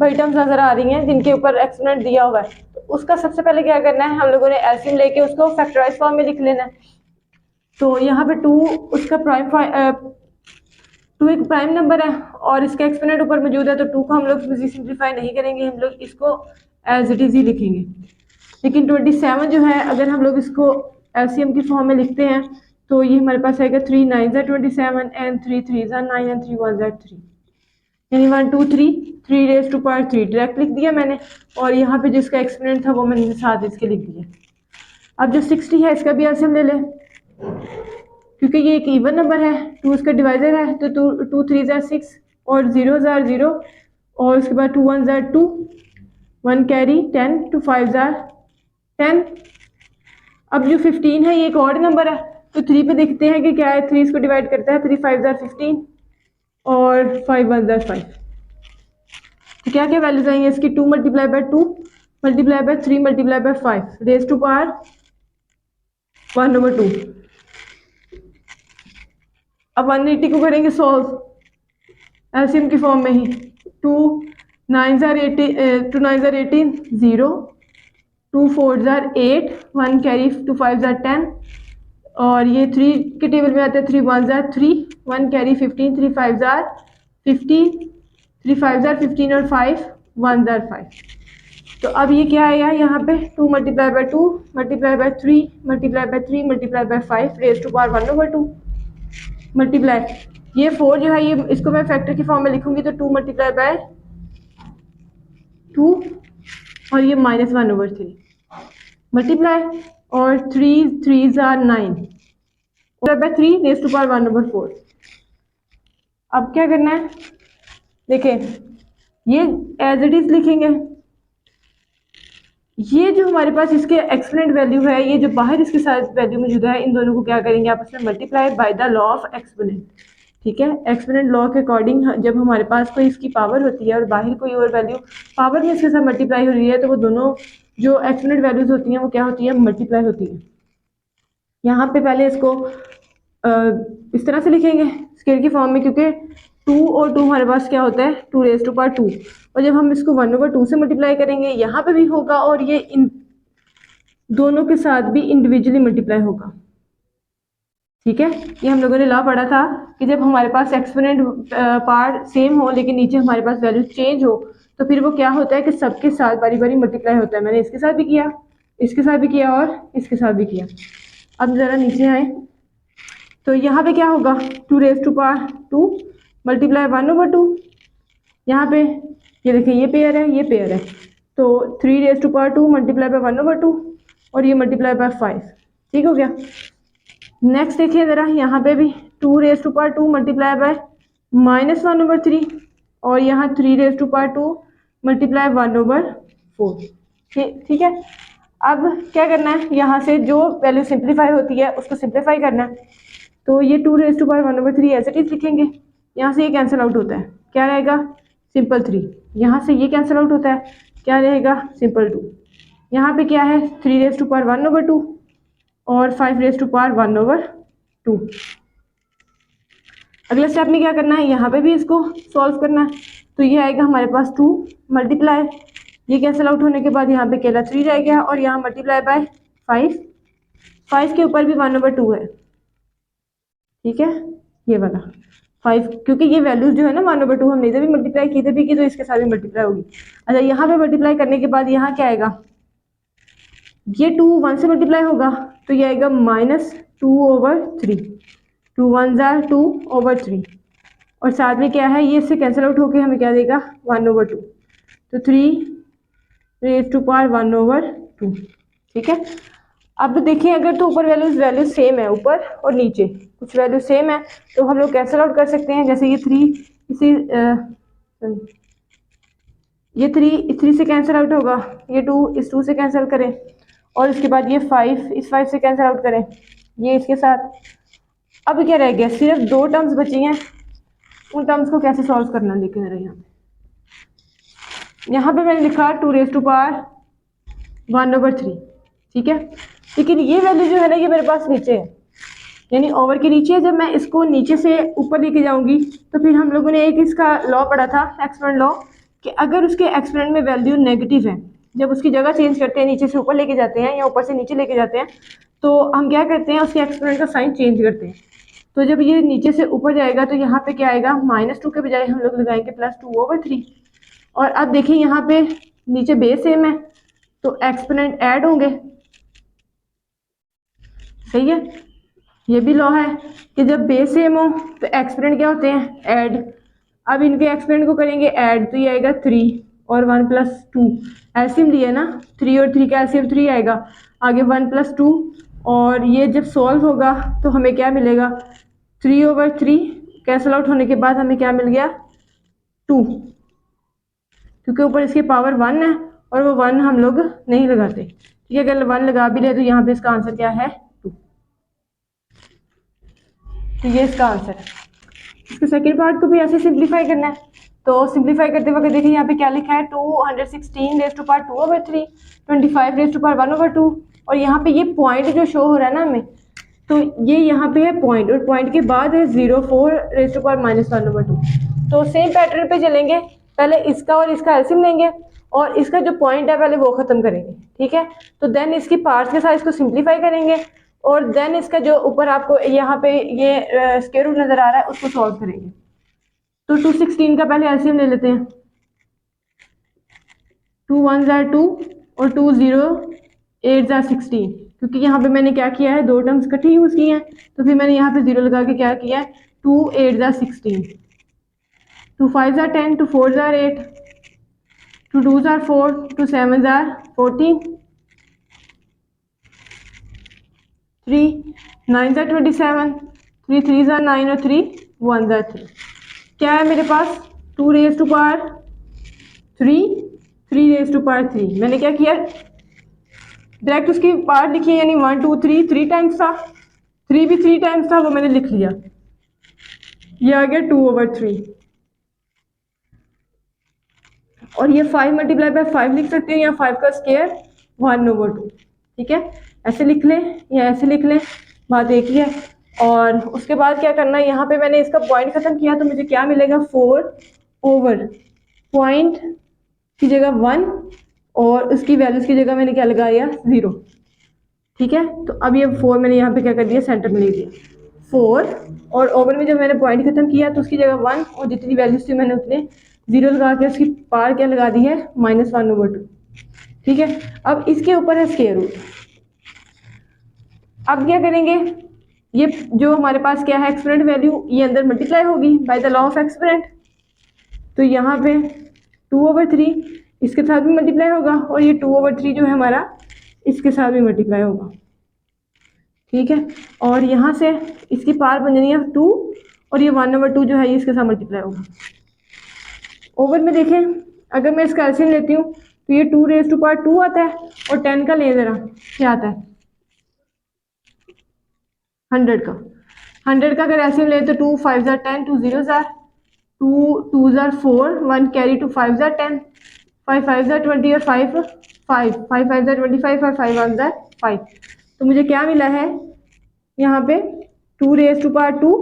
भाई टर्म्स नजर आ रही हैं जिनके ऊपर एक्सपोनेंट दिया हुआ है, तो उसका सबसे पहले क्या करना है, हम लोगों ने एलसीएम लेके उसको फैक्टराइज फॉर्म में लिख लेना है। तो यहाँ पे 2 उसका टू एक प्राइम नंबर है और इसका एक्सपोनेंट ऊपर मौजूद है, तो 2 को हम लोग सिंप्लीफाई नहीं करेंगे, हम लोग इसको एज इट इज ही लिखेंगे। लेकिन 27 जो है अगर हम लोग इसको एलसीएम की फॉर्म में लिखते हैं तो ये हमारे पास आएगा 3 9 27 एंड 3 3 9 एंड 3 1 3, यानी 1 2 3 3 रेज टू पावर 3 डायरेक्ट लिख दिया मैंने, और यहाँ पे जिसका एक्सपोनेंट था वो मैंने साथ इसके लिख दिया। अब जो 60 है इसका भी एलसीएम ले लें, क्योंकि ये एक इवन नंबर है, 2 इसका डिवाइजर है, तो 2 3 ज़ार 6 और 0 ज़ार 0 और उसके बाद 2 1 ज़ार 2, 1 कैरी 10, 2 5 ज़ार 10। अब जो 15 है ये एक ऑड नंबर है, तो 3 पे देखते हैं कि क्या है, 3 इसको डिवाइड करता है, 3 5 ज़ार 15 और 5 1 ज़ार 5। तो क्या क्या वैल्यूज आएंगे इसकी, 2 multiply by 2 multiply by 3 multiply by 5 raise to power 1/2। अब 180 को करेंगे सॉल्व एलसीएम की फॉर्म में ही, 2 9 ज़ार 18 0, 2 4 ज़ार 8, 1 कैरी 2 5 ज़ार 10 और ये 3 के टेबल में आते हैं, 3 1 ज़ार 3, 1 कैरी 15, 3 5 ज़ार 15, 3 5 ज़ार 15 और 5 1 ज़ार 5। तो अब ये क्या आएगा यहाँ पे, 2 multiply by 2 multiply by 3 multiply by 3 multiply by 5 raise to power 1/2 multiply, ये 4 जो है ये इसको मैं फैक्टर की फॉर्म में लिखूंगी, तो 2 मल्टीप्लाई बाय 2 और ये -1/3 मल्टीप्लाई और 3 3 ज़ार 9 बाय 3 रेज टू पावर 1/4। अब क्या करना है, देखें ये एज इट इज लिखेंगे, ये जो हमारे पास इसके एक्सपोनेंट वैल्यू है, ये जो बाहर इसके साथ वैल्यू मौजूद है, इन दोनों को क्या करेंगे आपस में multiply by the law of exponent. ठीक है, एक्सपोनेंट लॉ के अकॉर्डिंग जब हमारे पास कोई इसकी पावर होती है और बाहर कोई और वैल्यू पावर में इसके साथ मल्टीप्लाई हो रही है, तो वो दोनों जो एक्सपोनेंट वैल्यूज होती हैं वो क्या होती है, मल्टीप्लाई होती है। यहाँ पे पहले इसको इस तरह से लिखेंगे स्केयर की फॉर्म में, क्योंकि 2 और 2 हमारे पास क्या होता है, 2 रेज टू पावर 2, और जब हम इसको 1/2 से मल्टीप्लाई करेंगे यहाँ पे भी होगा और ये इन दोनों के साथ भी इंडिविजुअली मल्टीप्लाई होगा। ठीक है, ये हम लोगों ने लॉ पढ़ा था कि जब हमारे पास एक्सपोनेंट पार्ट सेम हो लेकिन नीचे हमारे पास वैल्यू चेंज हो, तो फिर वो क्या होता है कि सबके साथ बारी बारी मल्टीप्लाई होता है। मैंने इसके साथ भी किया, इसके साथ भी किया और इसके साथ भी किया। अब ज़रा नीचे आए तो यहाँ पे क्या होगा, 2 रेज टू पावर 2 मल्टीप्लाई 1/2, यहाँ पे ये देखें ये पेयर है, ये पेयर है, तो 3 raise to power 2 multiply by 1/2 और ये मल्टीप्लाई बाय 5। ठीक हो गया। नेक्स्ट देखिए ज़रा, यहाँ पे भी 2 raise to power 2 multiply by -1/3 और यहाँ 3 रेज टू पावर 2 मल्टीप्लाई 1/4। ठीक है, अब क्या करना है, यहाँ से जो वैल्यू सिंप्लीफाई होती है उसको सिंप्लीफाई करना है। तो ये 2 raise to power 1/3 as it is लिखेंगे, यहाँ से ये कैंसिल आउट होता है, क्या रहेगा, सिंपल 3, यहाँ से ये कैंसिल आउट होता है, क्या रहेगा, सिंपल 2, यहाँ पे क्या है 3 रेज टू पावर 1/2 और 5 रेज टू पावर 1/2। अगले स्टेप में क्या करना है, यहाँ पे भी इसको सॉल्व करना है, तो ये आएगा हमारे पास 2 मल्टीप्लाई, ये कैंसिल आउट होने के बाद यहाँ पे केवल 3 रह गया और यहाँ मल्टीप्लाई बाय 5 के ऊपर भी 1/2 है। ठीक है, ये वाला 5, क्योंकि ये वैल्यूज जो है ना 1/2 हमने इधर भी मल्टीप्लाई की, इधर भी की, तो इसके साथ भी मल्टीप्लाई होगी। अच्छा, यहाँ पे मल्टीप्लाई करने के बाद यहाँ क्या आएगा, ये 2 1 से मल्टीप्लाई होगा, तो ये आएगा -2/3, 2 1 ज़ार 2/3 और साथ में क्या है, ये इससे कैंसिल आउट होके हमें क्या देगा, 1/2, तो 3 रेज टू पावर 1/2। ठीक है, अब देखिए अगर तो ऊपर वैल्यू सेम है, ऊपर और नीचे कुछ वैल्यू सेम है, तो हम लोग कैंसिल आउट कर सकते हैं। जैसे ये 3 ये 3 से कैंसिल आउट होगा, ये 2 इस 2 से कैंसिल करें और इसके बाद ये 5 इस 5 से कैंसिल आउट करें, ये इसके साथ। अब क्या रह गया, सिर्फ 2 टर्म्स बची हैं, उन टर्म्स को कैसे सॉल्व करना, देखें जरा यहाँ पे मैंने लिखा 2 रेज टू पावर 1/3, ठीक है। लेकिन ये वैल्यू जो है ना ये मेरे पास नीचे है, यानी ओवर के नीचे है। जब मैं इसको नीचे से ऊपर लेके जाऊंगी तो फिर हम लोगों ने एक इसका लॉ पढ़ा था, एक्सपोनेंट लॉ, कि अगर उसके एक्सपोनेंट में वैल्यू नेगेटिव है, जब उसकी जगह चेंज करते हैं, नीचे से ऊपर लेके जाते हैं या ऊपर से नीचे लेके जाते हैं, तो हम क्या करते हैं, उसके एक्सपोनेंट का साइन चेंज करते हैं। तो जब ये नीचे से ऊपर जाएगा तो यहाँ पे क्या आएगा, -2 के बजाय हम लोग लगाएंगे +2/3। और अब देखिए यहाँ पे नीचे बेस सेम है तो एक्सपोनेंट ऐड होंगे, सही है। ये भी लॉ है कि जब बेस सेम हो तो एक्सपोनेंट क्या होते हैं, ऐड। अब इनके एक्सपोनेंट को करेंगे ऐड, तो ये आएगा 3 और 1 + 2, एलसीएम लिया ना, 3 और 3 का एलसीएम 3 आएगा, आगे 1 + 2, और ये जब सॉल्व होगा तो हमें क्या मिलेगा, 3/3 कैंसल आउट होने के बाद हमें क्या मिल गया, 2, क्योंकि ऊपर इसके पावर 1 है और वो 1 हम लोग नहीं लगाते, ठीक है। अगर 1 लगा भी ले तो यहाँ पे इसका आंसर क्या है, 2। तो ये इसका आंसर है। इसके सेकेंड पार्ट को भी ऐसे सिंप्लीफाई करना है, तो सिंप्लीफाई करते वक्त देखिए यहाँ पे क्या लिखा है, 216^2/3, 25^1/2, और यहाँ पे ये पॉइंट जो शो हो रहा है ना हमें, तो ये यहाँ पे है पॉइंट, और पॉइंट के बाद है 04^-1/2। तो सेम पैटर्न पे चलेंगे, पहले इसका और इसका एलसीएम लेंगे और इसका जो पॉइंट है पहले वो खत्म करेंगे, ठीक है। तो देन इसकी पार्ट्स के साथ इसको सिंप्लीफाई करेंगे और देन इसका जो ऊपर आपको यहाँ पे ये स्क्वायर रूट नजर आ रहा है उसको सॉल्व करेंगे। तो 216 का पहले एलसीएम ले लेते हैं, 2 1 * 2 और 2 0 8 * 16, क्योंकि यहाँ पे मैंने क्या किया है, दो टर्म्स इकट्ठे यूज किए हैं, तो फिर मैंने यहाँ पे 0 लगा के क्या किया है, 2 8 * 16, 2 5 * 10, 2 4 * 8, 2 2 * 4, 2 7 * 14, 3 9 * 27, 3 3 * 9 और 3 1 * 3। क्या है मेरे पास, 2^3, 3^3। मैंने क्या किया, डायरेक्ट उसकी पार्ट लिखी है, यानी 1 2 3 3 टाइम्स था, 3 भी 3 टाइम्स था, वो मैंने लिख लिया, ये आ गया 2/3। और ये 5 × 5 लिख सकते हैं, या 5 का स्क्वायर 1/2, ठीक है। ऐसे लिख लें या ऐसे लिख लें, बात एक ही है। और उसके बाद क्या करना है, यहाँ पे मैंने इसका पॉइंट खत्म किया तो मुझे क्या मिलेगा, 4 पॉइंट की जगह 1 और उसकी वैल्यूज की जगह मैंने क्या लगाया, 0, ठीक है। तो अब ये 4 मैंने यहाँ पे क्या कर दिया, सेंटर में ले दिया 4, और ओवर में जब मैंने पॉइंट खत्म किया तो उसकी जगह 1 और जितनी वैल्यूज थी मैंने उतने 0 लगा के उसकी पार क्या लगा दी है, -1/2, ठीक है। अब इसके ऊपर है स्क्वायर रूट। अब क्या करेंगे, ये जो हमारे पास क्या है, एक्सपोनेंट वैल्यू, ये अंदर मल्टीप्लाई होगी by the law of exponent, तो यहाँ पे 2/3 इसके साथ भी मल्टीप्लाई होगा और ये 2/3 जो है हमारा इसके साथ भी मल्टीप्लाई होगा, ठीक है। और यहाँ से इसकी पार बन जानी है 2 और ये 1/2 जो है ये इसके साथ मल्टीप्लाई होगा। ओवर में देखें, अगर मैं इसका एलसीएम लेती हूँ तो ये 2^2 आता है, और 10 का ले जरा, क्या आता है, 100 का। 100 का अगर एलसीएम ले तो 2 5 * 10, 2 0 * 2 2 * 4, 1 कैरी, 2 5 * 10, 5 5 * 20 और 5 5 5 5 * 25 और 5 1 * 5। तो मुझे क्या मिला है यहाँ पे, 2^2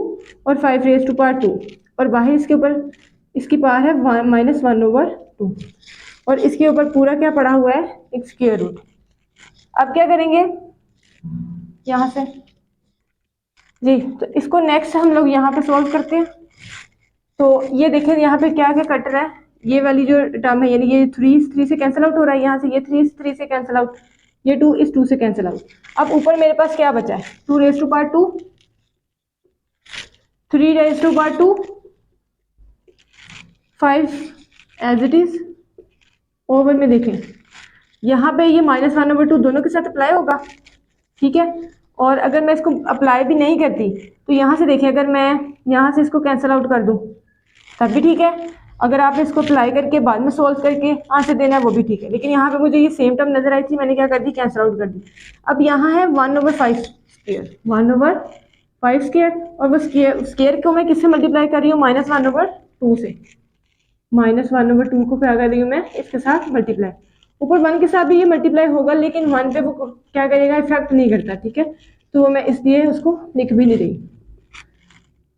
और 5^2, और बाहर इसके ऊपर इसकी पावर है -1/2, और इसके ऊपर पूरा क्या पड़ा हुआ है, एक स्क्वायर रूट। अब क्या करेंगे यहाँ से जी, तो इसको नेक्स्ट हम लोग यहाँ पे सॉल्व करते हैं। तो ये देखें यहाँ पे क्या क्या कट रहा है, ये वाली जो टर्म है, यानी ये 3 से कैंसिल आउट हो रहा है, यहाँ से ये 3 से कैंसिल आउट, ये 2 इस 2 से कैंसिल आउट। अब ऊपर मेरे पास क्या बचा है, 2^2, 3^2, 5 एज इट इज। ओवर में देखें यहाँ पे ये -1/2 दोनों के साथ अप्लाई होगा, ठीक है। और अगर मैं इसको अप्लाई भी नहीं करती तो यहाँ से देखिए, अगर मैं यहाँ से इसको कैंसिल आउट कर दूँ तब भी ठीक है, अगर आप इसको अप्लाई करके बाद में सॉल्व करके आंसर देना है वो भी ठीक है। लेकिन यहाँ पे मुझे ये सेम टर्म नजर आई थी, मैंने क्या कर दी, कैंसिल आउट कर दी। अब यहाँ है 1/5 स्क्वायर, 1/5 स्क्वायर, और वो स्क्वायर को मैं किससे मल्टीप्लाई कर रही हूँ, -1/2 से, -1/2 को क्या कर रही हूँ मैं इसके साथ मल्टीप्लाई। ऊपर 1 के साथ भी ये मल्टीप्लाई होगा, लेकिन 1 पे वो क्या करेगा, इफेक्ट नहीं करता, ठीक है। तो वो मैं इसलिए उसको लिख भी नहीं रही।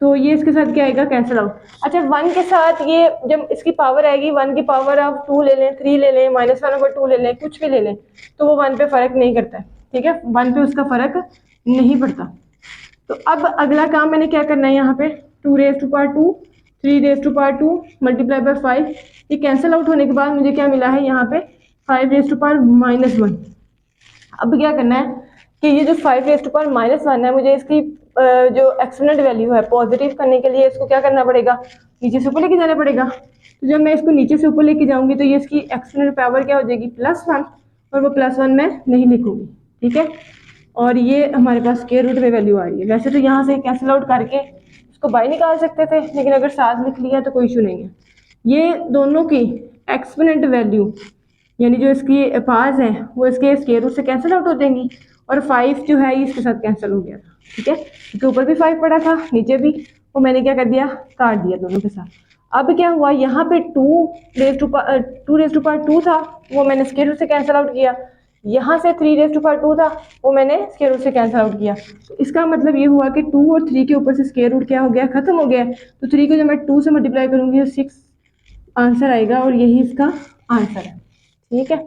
तो ये इसके साथ क्या आएगा, कैंसिल आउट। अच्छा 1 के साथ ये जब इसकी पावर आएगी, 1 की पावर आप 2 ले लें, 3 ले लें, -1/2 ले लें, कुछ भी ले लें, तो वो 1 पे फर्क नहीं करता है, ठीक है। 1 पे उसका फर्क नहीं पड़ता। तो अब अगला काम मैंने क्या करना है, यहाँ पे 2^2, 3^2 मल्टीप्लाई बाय 5, ये कैंसिल आउट होने के बाद मुझे क्या मिला है यहाँ पे 5^-1। अब क्या करना है कि ये जो 5^-1 है, मुझे इसकी जो एक्सपोनेंट वैल्यू है पॉजिटिव करने के लिए इसको क्या करना पड़ेगा, नीचे से ऊपर लेके जाना पड़ेगा। तो जब मैं इसको नीचे से ऊपर लेके जाऊंगी तो ये इसकी एक्सपोनेंट पावर क्या हो जाएगी, +1, और वो +1 मैं नहीं लिखूंगी, ठीक है। और ये हमारे पास स्क्वायर रूट में वैल्यू आ रही है। वैसे तो यहाँ से कैंसिल आउट करके इसको बाई निकाल सकते थे, लेकिन अगर साथ लिख लिया तो कोई इशू नहीं है। ये दोनों की एक्सपोनेंट वैल्यू यानी जो इसकी पास है वो इसके स्क्वायर रूट से कैंसिल आउट हो जाएंगी, और 5 जो है ये इसके साथ कैंसिल हो गया था, ठीक है, क्योंकि ऊपर भी 5 पड़ा था, नीचे भी, वो मैंने क्या कर दिया, काट दिया दोनों के साथ। अब क्या हुआ, यहाँ पे 2^2 था, वो मैंने स्क्वायर रूट से कैंसिल आउट किया। यहाँ से 3^2 था, वो मैंने स्क्वायर रूट से कैंसिल आउट किया। तो इसका मतलब ये हुआ कि 2 और 3 के ऊपर से स्क्वायर रूट क्या हो गया, खत्म हो गया। तो 3 को जब मैं 2 से मल्टीप्लाई करूंगी तो 6 आंसर आएगा, और यही इसका आंसर है, ठीक है।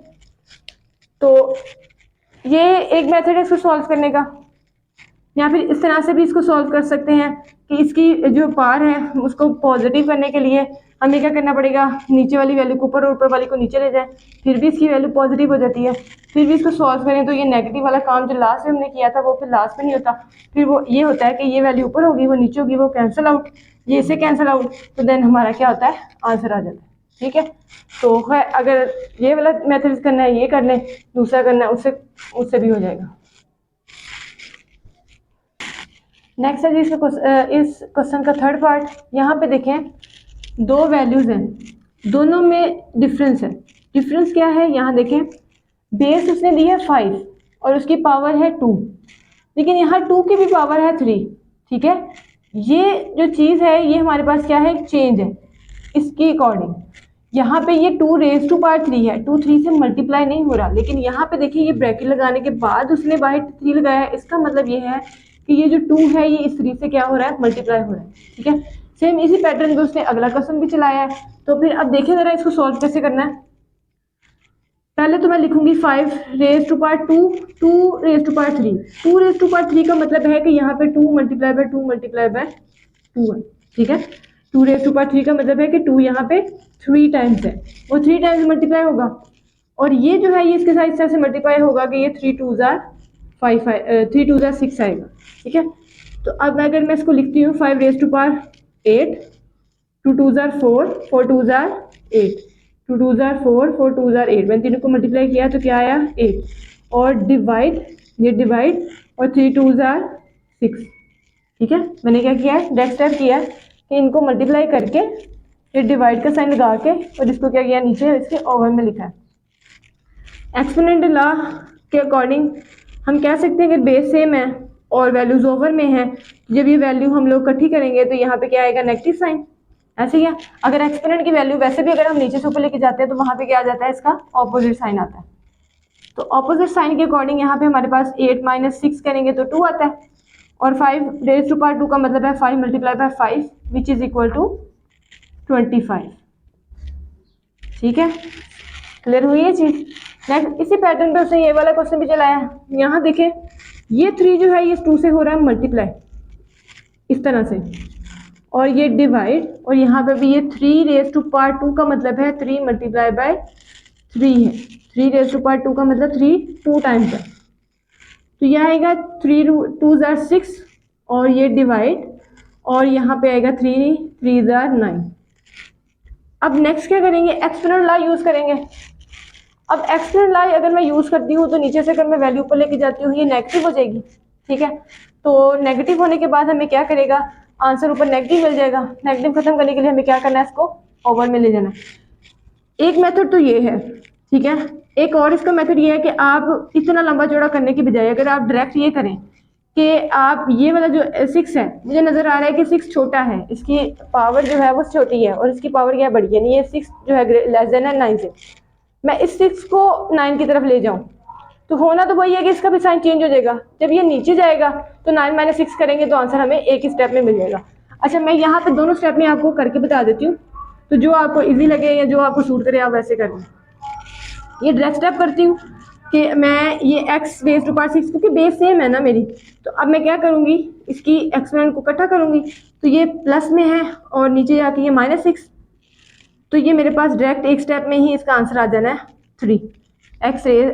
तो ये एक मेथड है इसको सॉल्व करने का, या फिर इस तरह से भी इसको सॉल्व कर सकते हैं कि इसकी जो पार है उसको पॉजिटिव करने के लिए हमें क्या करना पड़ेगा, नीचे वाली वैल्यू को ऊपर और ऊपर वाली को नीचे ले जाएं, फिर भी इसकी वैल्यू पॉजिटिव हो जाती है। फिर भी इसको सॉल्व करें तो ये नेगेटिव वाला काम जो लास्ट में हमने किया था वो फिर लास्ट में नहीं होता, फिर वो ये होता है कि ये वैल्यू ऊपर होगी, वो नीचे होगी, वो कैंसिल आउट, ये इसे कैंसिल आउट, तो देन हमारा क्या होता है, आंसर आ जाता है, ठीक है। तो है अगर ये वाला मेथड करना है ये कर लें, दूसरा करना है उससे भी हो जाएगा। नेक्स्ट है जी इस क्वेश्चन का थर्ड पार्ट। यहाँ पे देखें दो वैल्यूज हैं, दोनों में डिफरेंस है। डिफरेंस क्या है, यहाँ देखें बेस उसने दी है 5 और उसकी पावर है 2, लेकिन यहाँ 2 की भी पावर है 3, ठीक है। ये जो चीज़ है ये हमारे पास क्या है, चेंज है इसकी अकॉर्डिंग। यहाँ पे ये 2^3 है, 2 3 से मल्टीप्लाई नहीं हो रहा, लेकिन यहाँ पे देखिए ये ब्रैकेट लगाने के बाद उसने बाय 3 लगाया है, इसका मतलब ये है कि ये जो 2 है ये इस 3 से क्या हो रहा है, मल्टीप्लाई हो रहा है, ठीक है। सेम इसी पैटर्न पे उसने अगला क्वेश्चन भी चलाया है। तो फिर अब देखिए जरा इसको सॉल्व कैसे करना है। पहले तो मैं लिखूंगी 5^2, 2^3। 2^3 का मतलब है कि यहाँ पे 2 मल्टीप्लाई बाय 2 है, ठीक है। 2^3 का मतलब है कि 2 यहाँ पे 3 टाइम्स है, वो 3 टाइम्स मल्टीप्लाई होगा, और ये जो है ये इसके साथ इस तरह से मल्टीप्लाई होगा कि ये 3 2 6 आएगा, ठीक है। तो अब अगर मैं इसको लिखती हूँ 5^8, 2 2 4, 4 2 8, 2 2 4, 4 2 8, मैंने तीनों को मल्टीप्लाई किया तो क्या आया 8, और डिवाइड और 3 2 6, ठीक है। मैंने क्या किया है, नेक्स्ट स्टेप किया है कि इनको मल्टीप्लाई करके ये डिवाइड का साइन लगा के और इसको क्या किया, नीचे इसके ओवर में लिखा है। एक्सपोनेंट लॉ के अकॉर्डिंग हम कह सकते हैं कि बेस सेम है और वैल्यूज ओवर में है, जब ये वैल्यू हम लोग इकट्ठी करेंगे तो यहाँ पे क्या आएगा, नेगेटिव साइन, ऐसे ही है। अगर एक्सपोनेंट की वैल्यू वैसे भी अगर हम नीचे से ऊपर लेके जाते हैं तो वहाँ पे क्या आ जाता है, इसका ऑपोजिट साइन आता है। तो ऑपोजिट साइन के अकॉर्डिंग यहाँ पे हमारे पास 8 - 6 करेंगे तो 2 आता है, और 5^2 का मतलब है 5 multiply by 5 which is equal to 25, ठीक है। क्लियर हुई है चीज। नेक्स्ट इसी पैटर्न पे उसने ये वाला क्वेश्चन भी चलाया है। यहाँ देखें ये 3 जो है ये 2 से हो रहा है मल्टीप्लाई इस तरह से, और ये डिवाइड, और यहाँ पे भी ये 3^2 का मतलब है 3 मल्टीप्लाई बाय 3 है, 3^2 का मतलब 3 2 टाइम्स है, तो यह आएगा 3 2 6, और ये डिवाइड, और यहाँ पे आएगा 3 3 9। अब नेक्स्ट क्या करेंगे, एक्सपोनेंट लॉ यूज करेंगे। अब एक्सपोनेंट लॉ अगर मैं यूज करती हूँ तो नीचे से अगर मैं वैल्यू पर लेके जाती हूँ ये नेगेटिव हो जाएगी, ठीक है। तो नेगेटिव होने के बाद हमें क्या करेगा, आंसर ऊपर नेगेटिव मिल जाएगा। नेगेटिव खत्म करने के लिए हमें क्या करना है, इसको ओवर में ले जाना है। एक मेथड तो ये है, ठीक है। एक और इसका मेथड ये है कि आप इतना लंबा चौड़ा करने की बजाय अगर आप डायरेक्ट ये करें कि आप ये वाला जो 6 है, मुझे नजर आ रहा है कि 6 छोटा है, इसकी पावर जो है वो छोटी है और इसकी पावर क्या बड़ी है, नहीं ये 6 जो है लेस देन है 9 से, मैं इस 6 को 9 की तरफ ले जाऊं, तो होना तो वही है कि इसका भी साइन चेंज हो जाएगा। जब ये नीचे जाएगा तो 9 माइनस 6 करेंगे तो आंसर हमें एक ही स्टेप में मिल जाएगा। अच्छा, मैं यहाँ पे दोनों स्टेप में आपको करके बता देती हूँ, तो जो आपको इजी लगे या जो आपको सूट करे आप वैसे कर लें। ये डायरेक्ट स्टेप करती हूँ कि मैं ये x बेस टू पावर 6, क्योंकि बेस सेम है ना मेरी, तो अब मैं क्या करूँगी, इसकी एक्सपोनेंट को इकट्ठा करूँगी, तो ये प्लस में है और नीचे जाके ये -6, तो ये मेरे पास डायरेक्ट एक स्टेप में ही इसका आंसर आ जाना है 3, X raise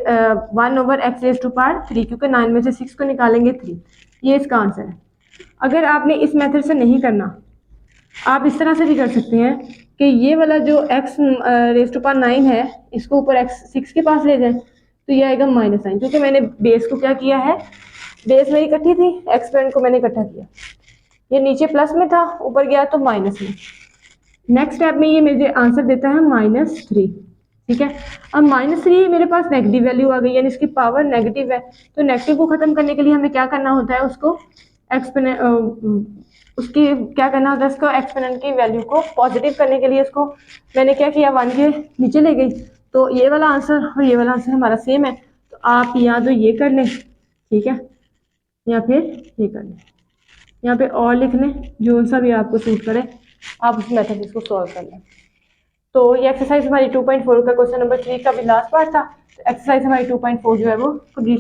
1/x raise to power 3, क्योंकि 9 में से 6 को निकालेंगे 3, ये इसका आंसर है। अगर आपने इस मेथड से नहीं करना, आप इस तरह से भी कर सकते हैं कि ये वाला जो x रेज टू पावर 9 है, इसको ऊपर x 6 के पास ले जाएं, तो ये आएगा -9, क्योंकि मैंने बेस को क्या किया है, बेस मेरी इकट्ठी थी, एक्सपेरेंट को मैंने इकट्ठा किया, ये नीचे प्लस में था, ऊपर गया तो माइनस में। नेक्स्ट स्टेप में ये मुझे आंसर देता है -3, ठीक है। अब -3 मेरे पास नेगेटिव वैल्यू आ गई, यानी इसकी पावर नेगेटिव है, तो नेगेटिव को ख़त्म करने के लिए हमें क्या करना होता है, उसको उसकी क्या करना होता है, उसको एक्सपोनेंट की वैल्यू को पॉजिटिव करने के लिए उसको मैंने क्या किया, 1 के नीचे ले गई, तो ये वाला आंसर और ये वाला आंसर हमारा सेम है। तो आप या तो ये कर लें, ठीक है, या फिर ये कर लें, यहाँ पे और लिख लें, जो सा भी आपको सूट करे आप उस मेथड इसको सॉल्व कर लें। तो ये एक्सरसाइज हमारी 2.4 का क्वेश्चन नंबर 3 का भी लास्ट पार्ट था। एक्सरसाइज हमारी 2.4 जो है वो कंप्लीट